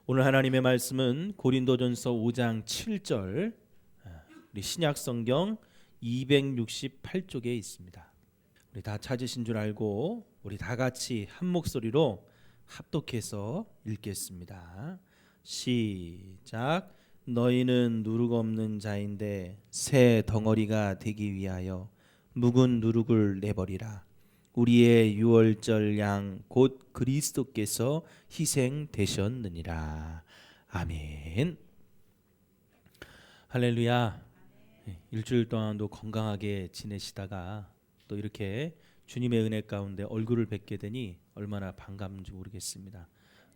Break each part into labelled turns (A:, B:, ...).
A: 오늘 하나님의 말씀은 고린도전서 5장 7절, 우리 신약 성경 268쪽에 있습니다. 우리 다 찾으신 줄 알고 우리 다 같이 한 목소리로 합독해서 읽겠습니다. 시작. 너희는 누룩 없는 자인데 새 덩어리가 되기 위하여 묵은 누룩을 내버리라. 우리의 유월절 양 곧 그리스도께서 희생되셨느니라. 아멘. 할렐루야. 일주일 동안도 건강하게 지내시다가 또 이렇게 주님의 은혜 가운데 얼굴을 뵙게 되니 얼마나 반가운지 모르겠습니다.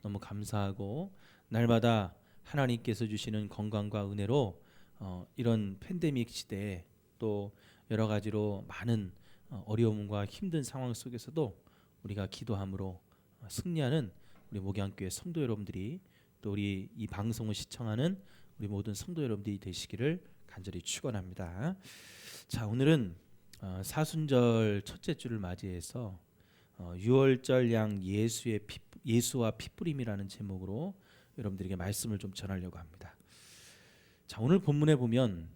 A: 너무 감사하고 날마다 하나님께서 주시는 건강과 은혜로 이런 팬데믹 시대에 또 여러 가지로 많은 어려움과 힘든 상황 속에서도 우리가 기도함으로 승리하는 우리 목양교회 성도 여러분들이 또 우리 이 방송을 시청하는 우리 모든 성도 여러분들이 되시기를 간절히 축원합니다. 자, 오늘은 사순절 첫째 주를 맞이해서 유월절 양 예수와 피뿌림이라는 제목으로 여러분들에게 말씀을 좀 전하려고 합니다. 자, 오늘 본문에 보면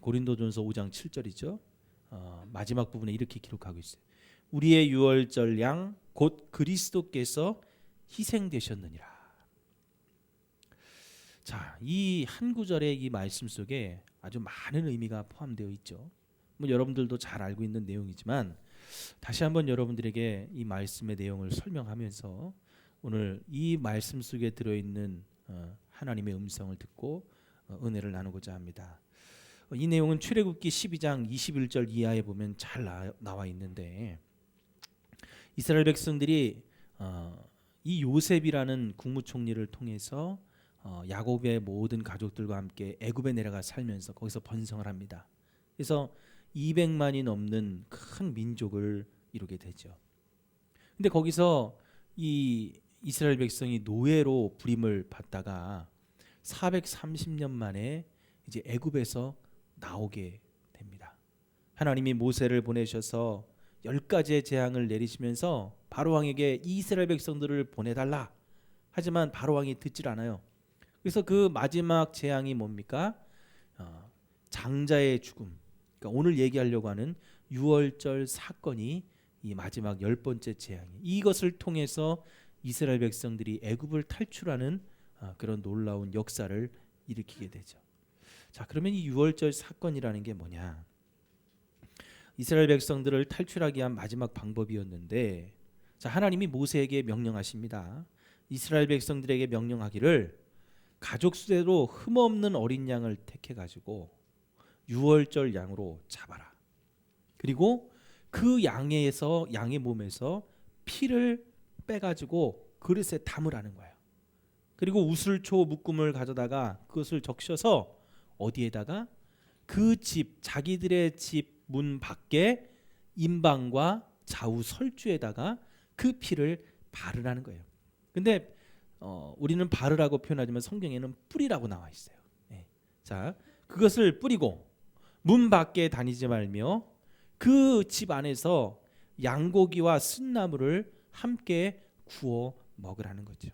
A: 고린도전서 5장 7절이죠. 마지막 부분에 이렇게 기록하고 있어요. 우리의 유월절 양 곧 그리스도께서 희생되셨느니라. 자, 이 한 구절의 이 말씀 속에 아주 많은 의미가 포함되어 있죠. 뭐 여러분들도 잘 알고 있는 내용이지만 다시 한번 여러분들에게 이 말씀의 내용을 설명하면서 오늘 이 말씀 속에 들어있는 하나님의 음성을 듣고 은혜를 나누고자 합니다. 이 내용은 출애굽기 12장 21절 이하에 보면 잘 나와 있는데, 이스라엘 백성들이 이 요셉이라는 국무총리를 통해서 야곱의 모든 가족들과 함께 애굽에 내려가 살면서 거기서 번성을 합니다. 그래서 200만이 넘는 큰 민족을 이루게 되죠. 근데 거기서 이 이스라엘 백성이 노예로 부림을 받다가 430년 만에 이제 애굽에서 나오게 됩니다. 하나님이 모세를 보내셔서 10가지의 재앙을 내리시면서 바로왕에게 이스라엘 백성들을 보내달라. 하지만 바로왕이 듣질 않아요. 그래서 그 마지막 재앙이 뭡니까? 장자의 죽음. 그러니까 오늘 얘기하려고 하는 유월절 사건이 이 마지막 10번째 재앙이, 이것을 통해서 이스라엘 백성들이 애굽을 탈출하는 그런 놀라운 역사를 일으키게 되죠. 자, 그러면 이 유월절 사건이라는 게 뭐냐? 이스라엘 백성들을 탈출하게 한 마지막 방법이었는데, 자, 하나님이 모세에게 명령하십니다. 이스라엘 백성들에게 명령하기를 가족 수대로 흠없는 어린 양을 택해 가지고 유월절 양으로 잡아라. 그리고 그 양의 몸에서 피를 빼 가지고 그릇에 담으라는 거예요. 그리고 우슬초 묶음을 가져다가 그것을 적셔서 어디에다가 그 집, 자기들의 집 문 밖에 임방과 좌우 설주에다가 그 피를 바르라는 거예요. 근데 우리는 바르라고 표현하지만 성경에는 뿌리라고 나와 있어요. 네. 자, 그것을 뿌리고 문 밖에 다니지 말며 그 집 안에서 양고기와 쓴나물을 함께 구워 먹으라는 거죠.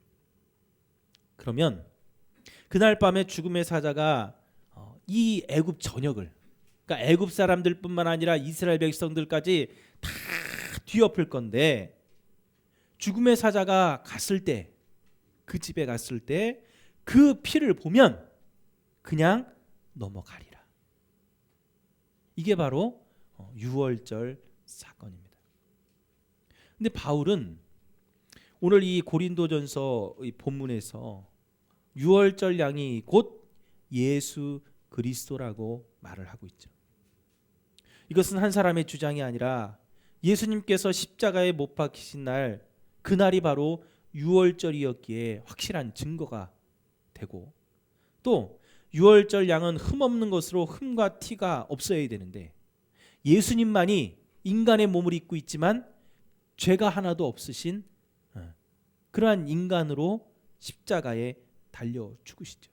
A: 그러면 그날 밤에 죽음의 사자가 이 애굽 전역을, 그러니까 애굽 사람들뿐만 아니라 이스라엘 백성들까지 다 뒤엎을 건데, 죽음의 사자가 갔을 때, 그 집에 갔을 때 그 피를 보면 그냥 넘어가리라. 이게 바로 유월절 사건입니다. 근데 바울은 오늘 이 고린도전서 본문에서 유월절 양이 곧 예수 그리스도라고 말을 하고 있죠. 이것은 한 사람의 주장이 아니라 예수님께서 십자가에 못 박히신 날, 그날이 바로 유월절이었기에 확실한 증거가 되고, 또 유월절 양은 흠없는 것으로 흠과 티가 없어야 되는데 예수님만이 인간의 몸을 입고 있지만 죄가 하나도 없으신 그러한 인간으로 십자가에 달려 죽으시죠.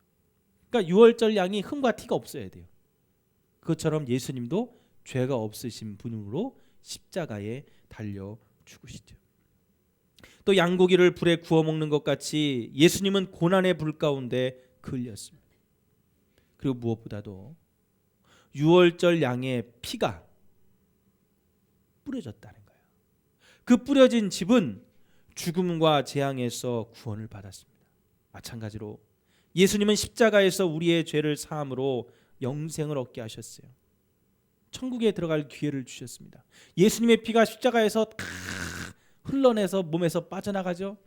A: 그러니까 유월절 양이 흠과 티가 없어야 돼요. 그것처럼 예수님도 죄가 없으신 분으로 십자가에 달려 죽으시죠. 또 양고기를 불에 구워 먹는 것 같이 예수님은 고난의 불 가운데 그을렸습니다. 그리고 무엇보다도 유월절 양의 피가 뿌려졌다는 거예요. 그 뿌려진 집은 죽음과 재앙에서 구원을 받았습니다. 마찬가지로 예수님은 십자가에서 우리의 죄를 사함으로 영생을 얻게 하셨어요. 천국에 들어갈 기회를 주셨습니다. 예수님의 피가 십자가에서 다 흘러내서 몸에서 빠져나가죠.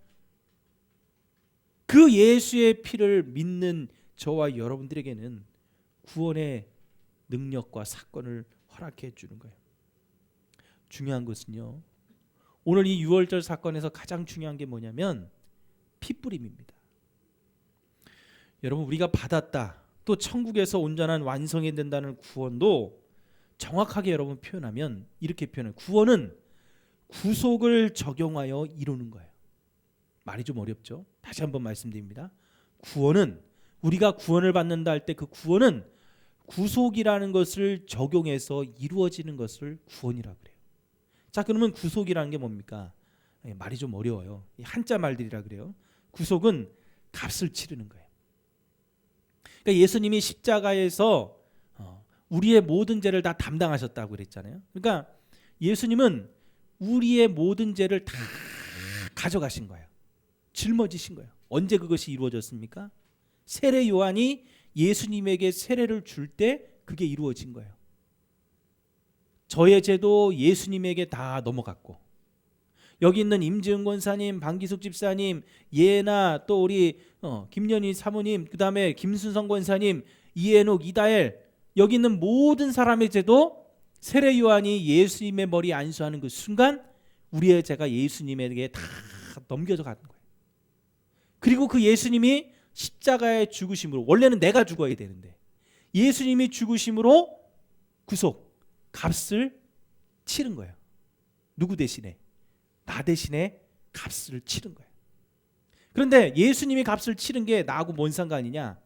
A: 그 예수의 피를 믿는 저와 여러분들에게는 구원의 능력과 사건을 허락해 주는 거예요. 중요한 것은요, 오늘 이 유월절 사건에서 가장 중요한 게 뭐냐면 피뿌림입니다. 여러분, 우리가 받았다, 또 천국에서 온전한 완성이 된다는 구원도 정확하게 여러분 표현하면 이렇게 표현해요. 구원은 구속을 적용하여 이루는 거예요. 말이 좀 어렵죠? 다시 한번 말씀드립니다. 구원은, 우리가 구원을 받는다 할 때 그 구원은 구속이라는 것을 적용해서 이루어지는 것을 구원이라고 그래요. 자, 그러면 구속이라는 게 뭡니까? 말이 좀 어려워요. 한자 말들이라 그래요. 구속은 값을 치르는 거예요. 그러니까 예수님이 십자가에서 우리의 모든 죄를 다 담당하셨다고 그랬잖아요. 그러니까 예수님은 우리의 모든 죄를 다 가져가신 거예요. 짊어지신 거예요. 언제 그것이 이루어졌습니까? 세례 요한이 예수님에게 세례를 줄 때 그게 이루어진 거예요. 저의 죄도 예수님에게 다 넘어갔고, 여기 있는 임지은 권사님, 방기숙 집사님, 예나 또 우리 김연희 사모님, 그 다음에 김순성 권사님, 이해녹, 이다엘, 여기 있는 모든 사람의 죄도 세례 요한이 예수님의 머리에 안수하는 그 순간 우리의 죄가 예수님에게 다 넘겨져 가는 거예요. 그리고 그 예수님이 십자가에 죽으심으로, 원래는 내가 죽어야 되는데 예수님이 죽으심으로 구속, 값을 치른 거예요. 누구 대신에? 나 대신에 값을 치른 거예요. 그런데 예수님이 값을 치른 게 나하고 뭔 상관이냐?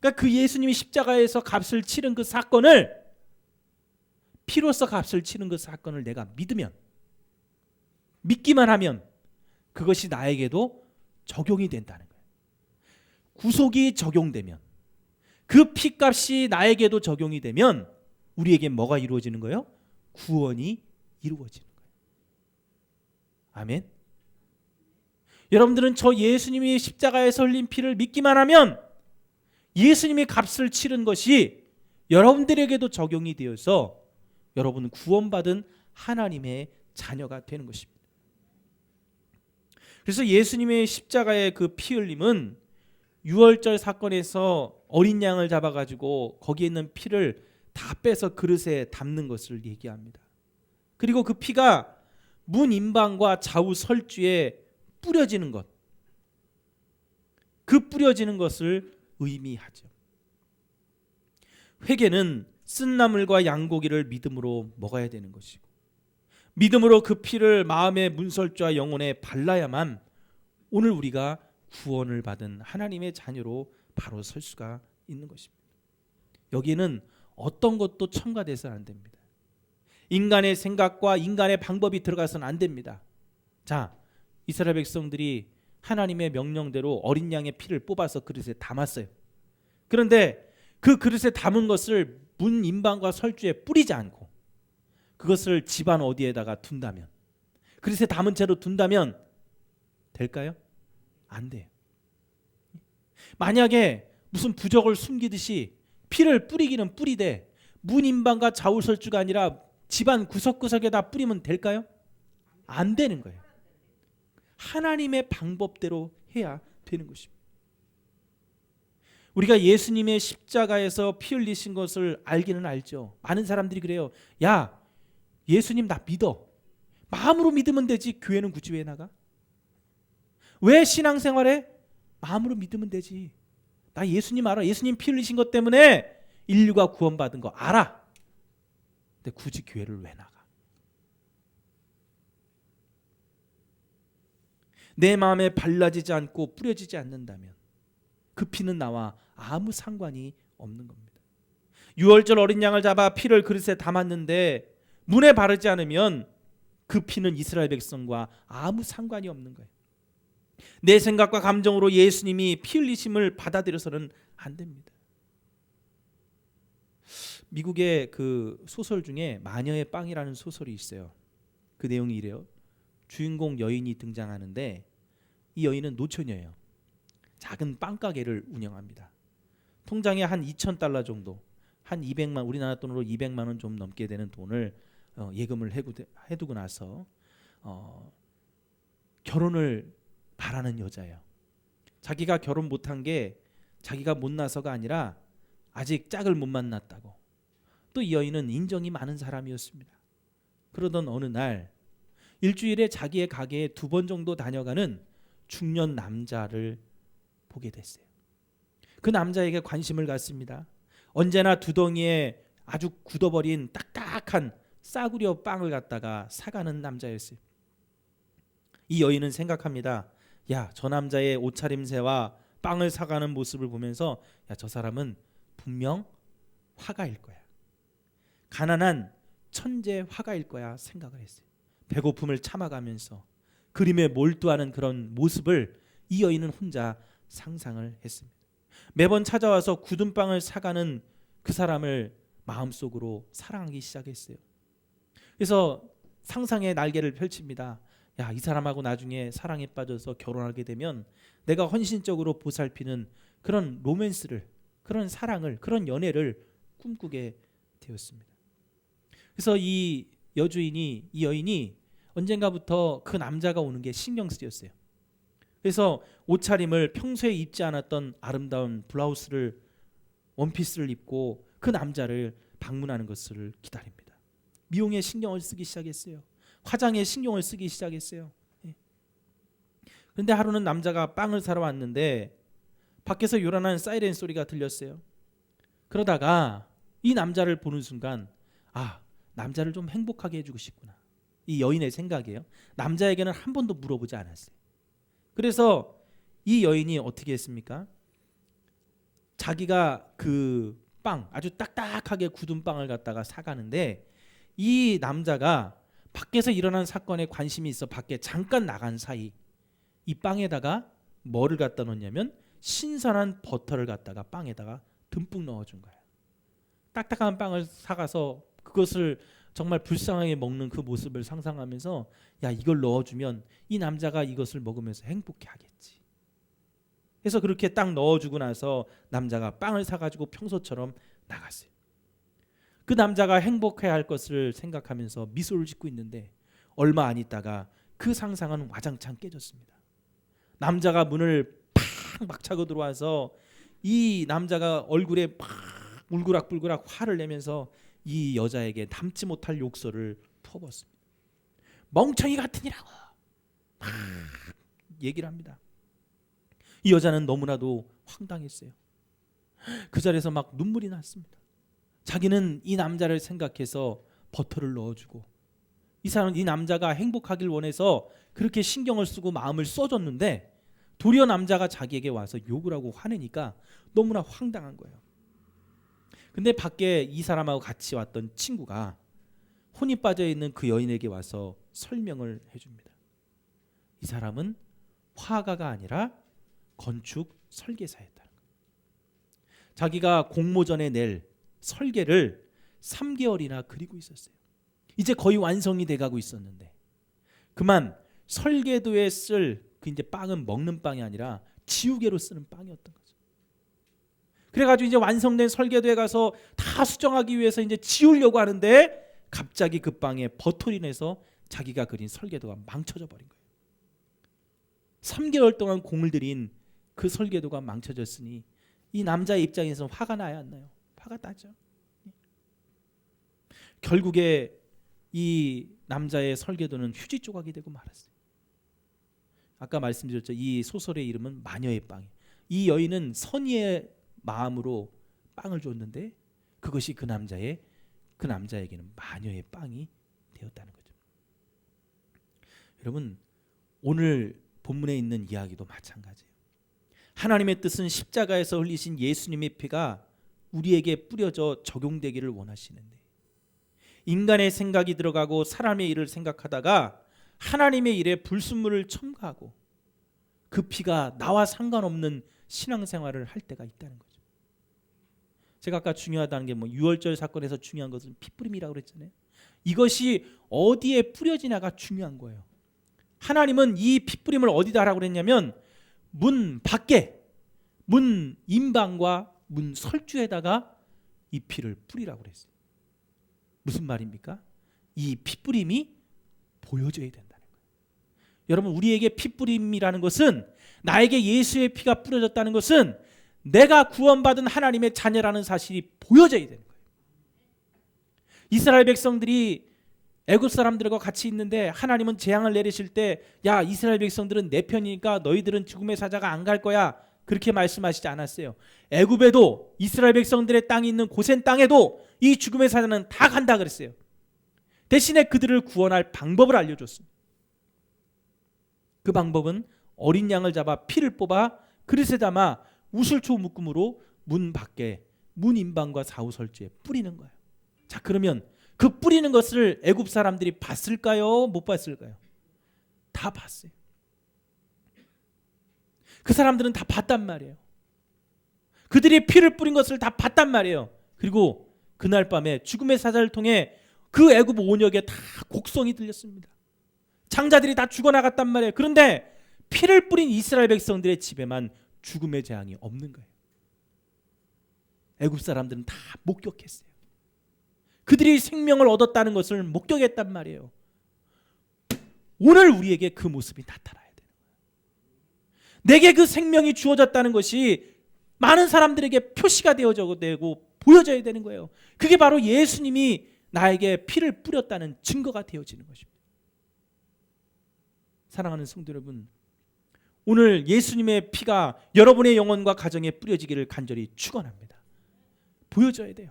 A: 그러니까 그 예수님이 십자가에서 값을 치른 그 사건을, 피로써 값을 치른 그 사건을 내가 믿으면, 믿기만 하면 그것이 나에게도 적용이 된다는 거예요. 구속이 적용되면, 그 피값이 나에게도 적용이 되면 우리에게 뭐가 이루어지는 거예요? 구원이 이루어지는 거예요. 아멘. 여러분들은 저 예수님이 십자가에서 흘린 피를 믿기만 하면 예수님이 값을 치른 것이 여러분들에게도 적용이 되어서 여러분은 구원받은 하나님의 자녀가 되는 것입니다. 그래서 예수님의 십자가의 그 피 흘림은 유월절 사건에서 어린 양을 잡아가지고 거기에 있는 피를 다 빼서 그릇에 담는 것을 얘기합니다. 그리고 그 피가 문 임방과 좌우 설주에 뿌려지는 것, 그 뿌려지는 것을 의미하죠. 회개는 쓴 나물과 양고기를 믿음으로 먹어야 되는 것이고, 믿음으로 그 피를 마음의 문설주와 영혼에 발라야만 오늘 우리가 구원을 받은 하나님의 자녀로 바로 설 수가 있는 것입니다. 여기에는 어떤 것도 첨가돼서는 안 됩니다. 인간의 생각과 인간의 방법이 들어가서는 안 됩니다. 자, 이스라엘 백성들이 하나님의 명령대로 어린 양의 피를 뽑아서 그릇에 담았어요. 그런데 그 그릇에 담은 것을 문 임방과 설주에 뿌리지 않고 그것을 집안 어디에다가 둔다면, 그릇에 담은 채로 둔다면 될까요? 안 돼요. 만약에 무슨 부적을 숨기듯이 피를 뿌리기는 뿌리되 문 임방과 좌우 설주가 아니라 집안 구석구석에다 뿌리면 될까요? 안 되는 거예요. 하나님의 방법대로 해야 되는 것입니다. 우리가 예수님의 십자가에서 피 흘리신 것을 알기는 알죠. 많은 사람들이 그래요. 야, 예수님 나 믿어. 마음으로 믿으면 되지. 교회는 굳이 왜 나가? 왜 신앙생활해? 마음으로 믿으면 되지. 나 예수님 알아. 예수님 피 흘리신 것 때문에 인류가 구원받은 거 알아. 근데 굳이 교회를 왜 나가? 내 마음에 발라지지 않고 뿌려지지 않는다면 그 피는 나와 아무 상관이 없는 겁니다. 유월절 어린 양을 잡아 피를 그릇에 담았는데 문에 바르지 않으면 그 피는 이스라엘 백성과 아무 상관이 없는 거예요. 내 생각과 감정으로 예수님이 피 흘리심을 받아들여서는 안 됩니다. 미국의 그 소설 중에 마녀의 빵이라는 소설이 있어요. 그 내용이 이래요. 주인공 여인이 등장하는데 이 여인은 노처녀예요. 작은 빵가게를 운영합니다. 통장에 한 2,000달러 정도, 한 200만, 우리나라 돈으로 200만 원 좀 넘게 되는 돈을 예금을 해두고 나서 결혼을 바라는 여자예요. 자기가 결혼 못한 게 자기가 못나서가 아니라 아직 짝을 못 만났다고. 또 이 여인은 인정이 많은 사람이었습니다. 그러던 어느 날 일주일에 자기의 가게에 2번 정도 다녀가는 중년 남자를 보게 됐어요. 그 남자에게 관심을 갖습니다. 언제나 두덩이에 아주 굳어버린 딱딱한 싸구려 빵을 갖다가 사가는 남자였어요. 이 여인은 생각합니다. 야, 저 남자의 옷차림새와 빵을 사가는 모습을 보면서 야, 저 사람은 분명 화가일 거야. 가난한 천재 화가일 거야 생각을 했어요. 배고픔을 참아가면서 그림에 몰두하는 그런 모습을 이 여인은 혼자 상상을 했습니다. 매번 찾아와서 굳은 빵을 사가는 그 사람을 마음속으로 사랑하기 시작했어요. 그래서 상상의 날개를 펼칩니다. 야, 이 사람하고 나중에 사랑에 빠져서 결혼하게 되면 내가 헌신적으로 보살피는 그런 로맨스를, 그런 사랑을, 그런 연애를 꿈꾸게 되었습니다. 그래서 이 여인이 언젠가부터 그 남자가 오는 게 신경 쓰였어요. 그래서 옷차림을 평소에 입지 않았던 아름다운 블라우스를, 원피스를 입고 그 남자를 방문하는 것을 기다립니다. 미용에 신경을 쓰기 시작했어요. 화장에 신경을 쓰기 시작했어요. 그런데 하루는 남자가 빵을 사러 왔는데 밖에서 요란한 사이렌 소리가 들렸어요. 그러다가 이 남자를 보는 순간 남자를 좀 행복하게 해주고 싶구나. 이 여인의 생각이에요. 남자에게는 한 번도 물어보지 않았어요. 그래서 이 여인이 어떻게 했습니까? 자기가 그 빵, 아주 딱딱하게 굳은 빵을 갖다가 사가는데 이 남자가 밖에서 일어난 사건에 관심이 있어 밖에 잠깐 나간 사이 이 빵에다가 뭐를 갖다 놓냐면 신선한 버터를 갖다가 빵에다가 듬뿍 넣어준 거예요. 딱딱한 빵을 사가서 그것을 정말 불쌍하게 먹는 그 모습을 상상하면서 야, 이걸 넣어주면 이 남자가 이것을 먹으면서 행복해 하겠지. 그래서 그렇게 딱 넣어주고 나서 남자가 빵을 사가지고 평소처럼 나갔어요. 그 남자가 행복해야 할 것을 생각하면서 미소를 짓고 있는데 얼마 안 있다가 그 상상은 와장창 깨졌습니다. 남자가 문을 팍 막차고 들어와서 이 남자가 얼굴에 팍 울그락불그락 화를 내면서 이 여자에게 담지 못할 욕설을 퍼붓습니다. 멍청이 같으니라고 막 얘기를 합니다. 이 여자는 너무나도 황당했어요. 그 자리에서 막 눈물이 났습니다. 자기는 이 남자를 생각해서 버터를 넣어주고 이 남자가 행복하길 원해서 그렇게 신경을 쓰고 마음을 써줬는데 도리어 남자가 자기에게 와서 욕을 하고 화내니까 너무나 황당한 거예요. 근데 밖에 이 사람하고 같이 왔던 친구가 혼이 빠져있는 그 여인에게 와서 설명을 해줍니다. 이 사람은 화가가 아니라 건축 설계사였다는 거예요. 자기가 공모전에 낼 설계를 3개월이나 그리고 있었어요. 이제 거의 완성이 돼가고 있었는데 그만 설계도에 쓸 그 이제 빵은 먹는 빵이 아니라 지우개로 쓰는 빵이었던 거죠. 그래가지고 이제 완성된 설계도에 가서 다 수정하기 위해서 이제 지우려고 하는데 갑자기 그 빵에 버터리 내서 자기가 그린 설계도가 망쳐져 버린 거예요. 3개월 동안 공을 들인 그 설계도가 망쳐졌으니 이 남자의 입장에서 화가 나야 안 나요? 화가 나죠. 결국에 이 남자의 설계도는 휴지 조각이 되고 말았어요. 아까 말씀드렸죠. 이 소설의 이름은 마녀의 빵이에요. 이 여인은 선의의 마음으로 빵을 줬는데 그것이 그 남자에게는 마녀의 빵이 되었다는 거죠. 여러분, 오늘 본문에 있는 이야기도 마찬가지예요. 하나님의 뜻은 십자가에서 흘리신 예수님의 피가 우리에게 뿌려져 적용되기를 원하시는데 인간의 생각이 들어가고 사람의 일을 생각하다가 하나님의 일에 불순물을 첨가하고 그 피가 나와 상관없는 신앙생활을 할 때가 있다는 거죠. 제가 아까 중요하다는 게 유월절 사건에서 중요한 것은 피뿌림이라고 그랬잖아요. 이것이 어디에 뿌려지냐가 중요한 거예요. 하나님은 이 피뿌림을 어디다 하라고 그랬냐면 문 밖에, 문 임방과 문 설주에다가 이 피를 뿌리라고 그랬어요. 무슨 말입니까? 이 피뿌림이 보여져야 된다는 거예요. 여러분, 우리에게 피뿌림이라는 것은, 나에게 예수의 피가 뿌려졌다는 것은 내가 구원받은 하나님의 자녀라는 사실이 보여져야 되는 거예요. 이스라엘 백성들이 애굽 사람들과 같이 있는데 하나님은 재앙을 내리실 때, 야, 이스라엘 백성들은 내 편이니까 너희들은 죽음의 사자가 안 갈 거야, 그렇게 말씀하시지 않았어요. 애굽에도, 이스라엘 백성들의 땅이 있는 고센 땅에도 이 죽음의 사자는 다 간다 그랬어요. 대신에 그들을 구원할 방법을 알려줬습니다. 그 방법은 어린 양을 잡아 피를 뽑아 그릇에 담아 우슬초 묶음으로 문 밖에, 문 임방과 사후설주에 뿌리는 거예요. 자, 그러면 그 뿌리는 것을 애굽 사람들이 봤을까요? 못 봤을까요? 다 봤어요. 그 사람들은 다 봤단 말이에요. 그들이 피를 뿌린 것을 다 봤단 말이에요. 그리고 그날 밤에 죽음의 사자를 통해 그 애굽 온역에 다 곡성이 들렸습니다. 장자들이 다 죽어나갔단 말이에요. 그런데 피를 뿌린 이스라엘 백성들의 집에만 죽음의 재앙이 없는 거예요. 애굽 사람들은 다 목격했어요. 그들이 생명을 얻었다는 것을 목격했단 말이에요. 오늘 우리에게 그 모습이 나타나야 돼요. 내게 그 생명이 주어졌다는 것이 많은 사람들에게 표시가 되어져야 되고 보여져야 되는 거예요. 그게 바로 예수님이 나에게 피를 뿌렸다는 증거가 되어지는 것입니다. 사랑하는 성도 여러분, 오늘 예수님의 피가 여러분의 영혼과 가정에 뿌려지기를 간절히 축원합니다. 보여져야 돼요.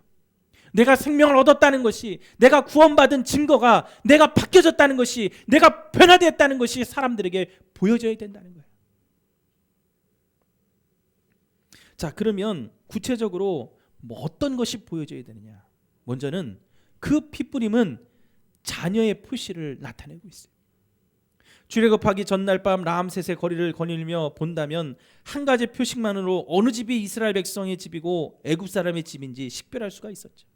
A: 내가 생명을 얻었다는 것이, 내가 구원받은 증거가, 내가 바뀌어졌다는 것이, 내가 변화되었다는 것이 사람들에게 보여져야 된다는 거예요. 자, 그러면 구체적으로 어떤 것이 보여져야 되느냐? 먼저는 그 피뿌림은 자녀의 표시를 나타내고 있어요. 출애굽하기 전날 밤 라암셋의 거리를 거닐며 본다면 한 가지 표식만으로 어느 집이 이스라엘 백성의 집이고 애굽 사람의 집인지 식별할 수가 있었죠.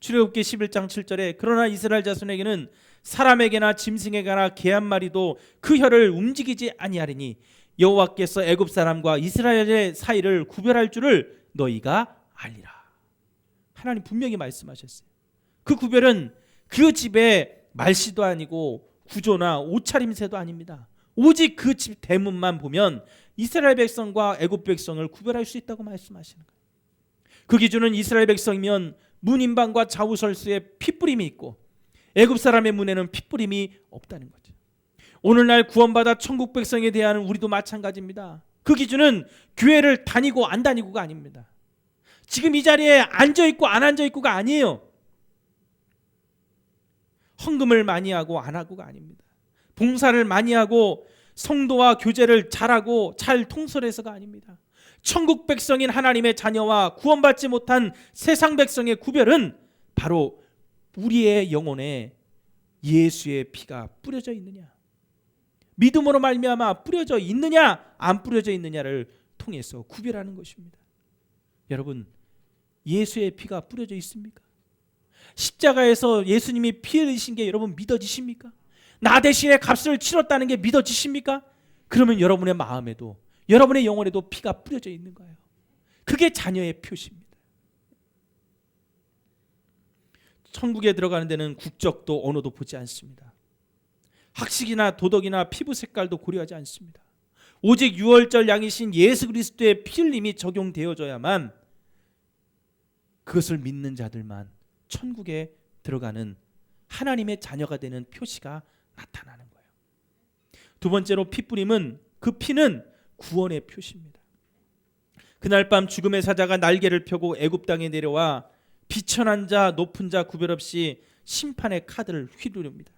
A: 출애굽기 11장 7절에 그러나 이스라엘 자손에게는 사람에게나 짐승에게나 개 한 마리도 그 혀를 움직이지 아니하리니 여호와께서 애굽 사람과 이스라엘의 사이를 구별할 줄을 너희가 알리라. 하나님 분명히 말씀하셨어요. 그 구별은 그 집의 말씨도 아니고 구조나 옷차림새도 아닙니다. 오직 그 집 대문만 보면 이스라엘 백성과 애굽 백성을 구별할 수 있다고 말씀하시는 거예요. 그 기준은 이스라엘 백성이면 문 임방과 좌우설수에 핏뿌림이 있고 애굽 사람의 문에는 핏뿌림이 없다는 거죠. 오늘날 구원받아 천국 백성에 대한 우리도 마찬가지입니다. 그 기준은 교회를 다니고 안 다니고가 아닙니다. 지금 이 자리에 앉아있고 안 앉아있고가 아니에요. 헌금을 많이 하고 안 하고가 아닙니다. 봉사를 많이 하고 성도와 교제를 잘하고 잘 통솔해서가 아닙니다. 천국 백성인 하나님의 자녀와 구원받지 못한 세상 백성의 구별은 바로 우리의 영혼에 예수의 피가 뿌려져 있느냐, 믿음으로 말미암아 뿌려져 있느냐 안 뿌려져 있느냐를 통해서 구별하는 것입니다. 여러분, 예수의 피가 뿌려져 있습니까? 십자가에서 예수님이 피 흘리신 게 여러분 믿어지십니까? 나 대신에 값을 치렀다는 게 믿어지십니까? 그러면 여러분의 마음에도, 여러분의 영혼에도 피가 뿌려져 있는 거예요. 그게 자녀의 표시입니다. 천국에 들어가는 데는 국적도 언어도 보지 않습니다. 학식이나 도덕이나 피부 색깔도 고려하지 않습니다. 오직 유월절 양이신 예수 그리스도의 피 흘림이 적용되어져야만 그것을 믿는 자들만 천국에 들어가는 하나님의 자녀가 되는 표시가 나타나는 거예요. 두 번째로 피뿌림은, 그 피는 구원의 표시입니다. 그날 밤 죽음의 사자가 날개를 펴고 애굽 땅에 내려와 비천한 자 높은 자 구별 없이 심판의 카드를 휘두릅니다.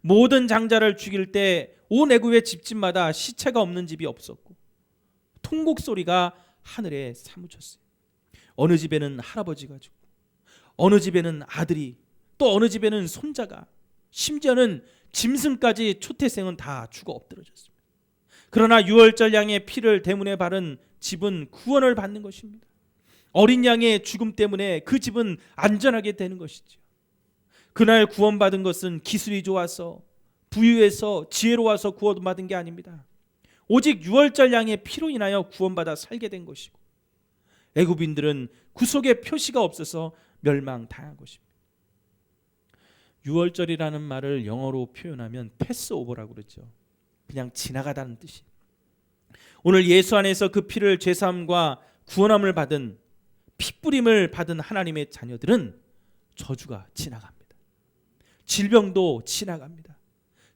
A: 모든 장자를 죽일 때 온 애굽의 집집마다 시체가 없는 집이 없었고 통곡 소리가 하늘에 사무쳤어요. 어느 집에는 할아버지가 죽고 어느 집에는 아들이, 또 어느 집에는 손자가, 심지어는 짐승까지 초태생은 다 죽어 엎드러졌습니다. 그러나 유월절 양의 피를 대문에 바른 집은 구원을 받는 것입니다. 어린 양의 죽음 때문에 그 집은 안전하게 되는 것이죠. 그날 구원받은 것은 기술이 좋아서 부유해서 지혜로워서 구원받은 게 아닙니다. 오직 유월절 양의 피로 인하여 구원받아 살게 된 것이고, 애굽인들은 구속의 표시가 없어서 멸망당한 것입니다. 유월절이라는 말을 영어로 표현하면 패스오버라고 그러죠. 그냥 지나가다는 뜻이. 오늘 예수 안에서 그 피를 죄사함과 구원함을 받은, 피뿌림을 받은 하나님의 자녀들은 저주가 지나갑니다. 질병도 지나갑니다.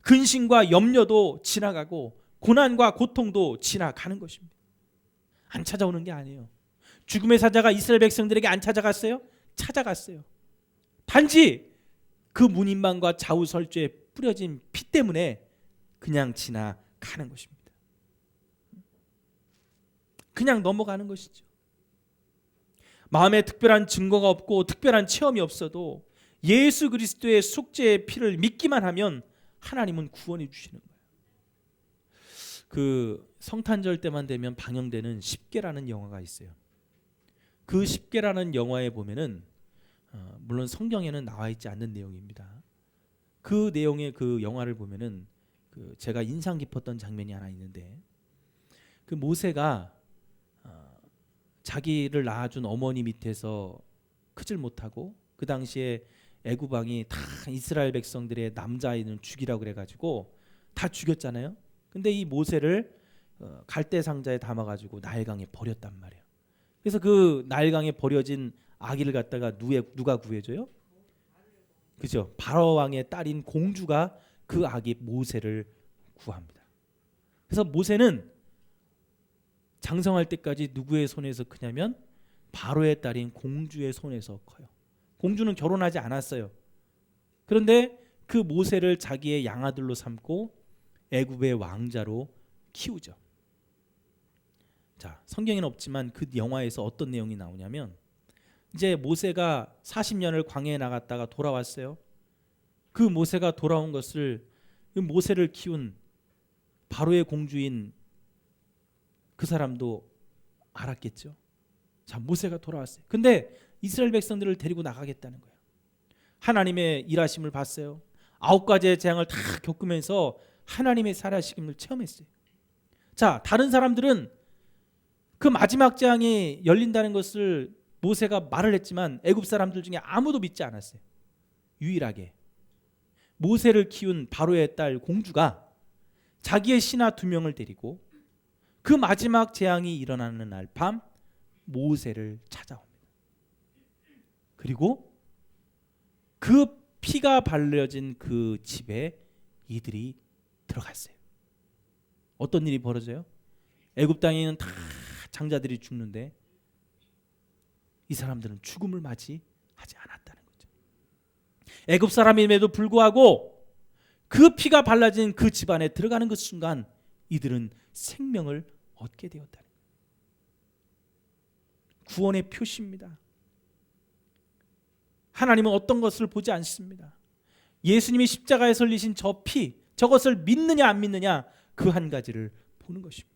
A: 근심과 염려도 지나가고 고난과 고통도 지나가는 것입니다. 안 찾아오는 게 아니에요. 죽음의 사자가 이스라엘 백성들에게 안 찾아갔어요? 찾아갔어요. 단지 그 문인방과 좌우설주에 뿌려진 피 때문에 그냥 지나가는 것입니다. 그냥 넘어가는 것이죠. 마음에 특별한 증거가 없고 특별한 체험이 없어도 예수 그리스도의 속죄의 피를 믿기만 하면 하나님은 구원해 주시는 거예요. 그 성탄절 때만 되면 방영되는 십계라는 영화가 있어요. 그 십계라는 영화에 보면은 물론 성경에는 나와 있지 않는 내용입니다. 그 내용의 그 영화를 보면은 제가 인상 깊었던 장면이 하나 있는데, 그 모세가 자기를 낳아준 어머니 밑에서 크질 못하고 그 당시에 애굽 왕이 다 이스라엘 백성들의 남자아이는 죽이라고 그래가지고 다 죽였잖아요. 근데 이 모세를 갈대 상자에 담아가지고 나일강에 버렸단 말이에요. 그래서 그 나일강에 버려진 아기를 갖다가 누가 구해줘요? 그죠? 바로 왕의 딸인 공주가 그 아기 모세를 구합니다. 그래서 모세는 장성할 때까지 누구의 손에서 크냐면 바로의 딸인 공주의 손에서 커요. 공주는 결혼하지 않았어요. 그런데 그 모세를 자기의 양아들로 삼고 애굽의 왕자로 키우죠. 자, 성경에는 없지만 그 영화에서 어떤 내용이 나오냐면, 이제 모세가 40년을 광야에 나갔다가 돌아왔어요. 그 모세가 돌아온 것을 그 모세를 키운 바로의 공주인 그 사람도 알았겠죠. 자, 모세가 돌아왔어요. 근데 이스라엘 백성들을 데리고 나가겠다는 거예요. 하나님의 일하심을 봤어요. 9가지의 재앙을 다 겪으면서 하나님의 살아계심을 체험했어요. 자, 다른 사람들은 그 마지막 재앙이 열린다는 것을 모세가 말을 했지만 애굽 사람들 중에 아무도 믿지 않았어요. 유일하게 모세를 키운 바로의 딸 공주가 자기의 신하 2명을 데리고 그 마지막 재앙이 일어나는 날 밤 모세를 찾아옵니다. 그리고 그 피가 발려진 그 집에 이들이 들어갔어요. 어떤 일이 벌어져요? 애굽 땅에 있는 다 장자들이 죽는데 이 사람들은 죽음을 맞이하지 않았다는 거죠. 애굽 사람임에도 불구하고 그 피가 발라진 그 집안에 들어가는 그 순간 이들은 생명을 얻게 되었다는 거예요. 구원의 표시입니다. 하나님은 어떤 것을 보지 않습니다. 예수님이 십자가에 흘리신 저 피, 저것을 믿느냐 안 믿느냐, 그 한 가지를 보는 것입니다.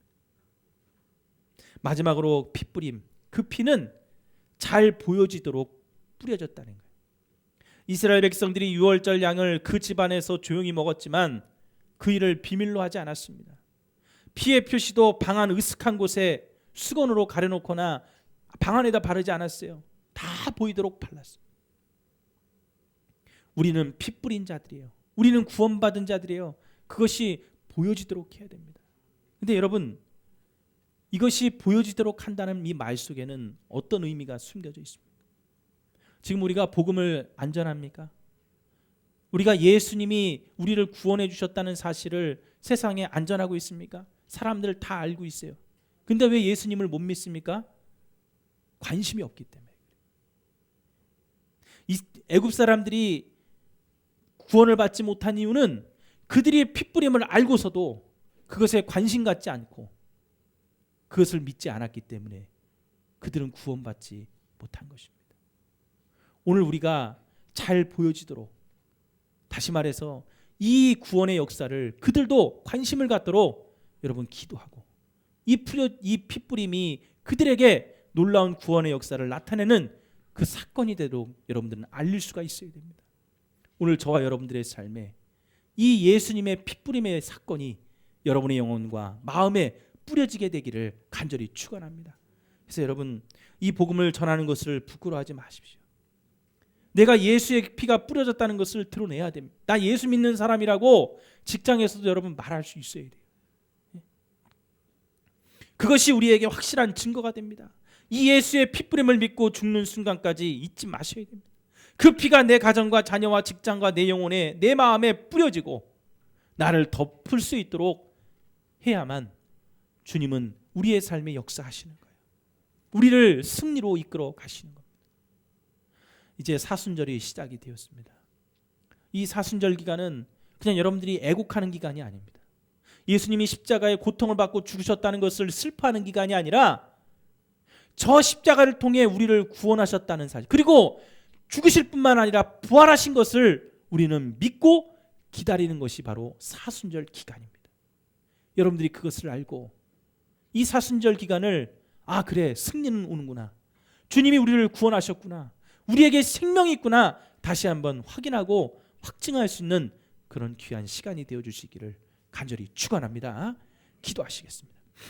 A: 마지막으로 피뿌림, 그 피는 잘 보여지도록 뿌려졌다는 거예요. 이스라엘 백성들이 유월절 양을 그 집안에서 조용히 먹었지만 그 일을 비밀로 하지 않았습니다. 피의 표시도 방 안 으슥한 곳에 수건으로 가려놓거나 방 안에다 바르지 않았어요. 다 보이도록 발랐어요. 우리는 피 뿌린 자들이에요. 우리는 구원받은 자들이에요. 그것이 보여지도록 해야 됩니다. 근데 여러분, 이것이 보여지도록 한다는 이 말 속에는 어떤 의미가 숨겨져 있습니까? 지금 우리가 복음을 안전합니까? 우리가 예수님이 우리를 구원해 주셨다는 사실을 세상에 안전하고 있습니까? 사람들 다 알고 있어요. 근데 왜 예수님을 못 믿습니까? 관심이 없기 때문에. 애굽 사람들이 구원을 받지 못한 이유는 그들이 핏부림을 알고서도 그것에 관심 갖지 않고 그것을 믿지 않았기 때문에 그들은 구원받지 못한 것입니다. 오늘 우리가 잘 보여지도록, 다시 말해서 이 구원의 역사를 그들도 관심을 갖도록 여러분 기도하고 이 핏뿌림이 그들에게 놀라운 구원의 역사를 나타내는 그 사건이 되도록 여러분들은 알릴 수가 있어야 됩니다. 오늘 저와 여러분들의 삶에 이 예수님의 핏뿌림의 사건이 여러분의 영혼과 마음에 뿌려지게 되기를 간절히 축원합니다. 그래서 여러분 이 복음을 전하는 것을 부끄러워하지 마십시오. 내가 예수의 피가 뿌려졌다는 것을 드러내야 됩니다. 나 예수 믿는 사람이라고 직장에서도 여러분 말할 수 있어야 돼요. 그것이 우리에게 확실한 증거가 됩니다. 이 예수의 핏뿌림을 믿고 죽는 순간까지 잊지 마셔야 됩니다. 그 피가 내 가정과 자녀와 직장과 내 영혼에 내 마음에 뿌려지고 나를 덮을 수 있도록 해야만 주님은 우리의 삶에 역사하시는 거예요. 우리를 승리로 이끌어 가시는 겁니다. 이제 사순절이 시작이 되었습니다. 이 사순절 기간은 그냥 여러분들이 애국하는 기간이 아닙니다. 예수님이 십자가의 고통을 받고 죽으셨다는 것을 슬퍼하는 기간이 아니라 저 십자가를 통해 우리를 구원하셨다는 사실, 그리고 죽으실 뿐만 아니라 부활하신 것을 우리는 믿고 기다리는 것이 바로 사순절 기간입니다. 여러분들이 그것을 알고 이 사순절 기간을 그래, 승리는 오는구나, 주님이 우리를 구원하셨구나, 우리에게 생명이 있구나 다시 한번 확인하고 확증할 수 있는 그런 귀한 시간이 되어주시기를 간절히 축원합니다. 기도하시겠습니다.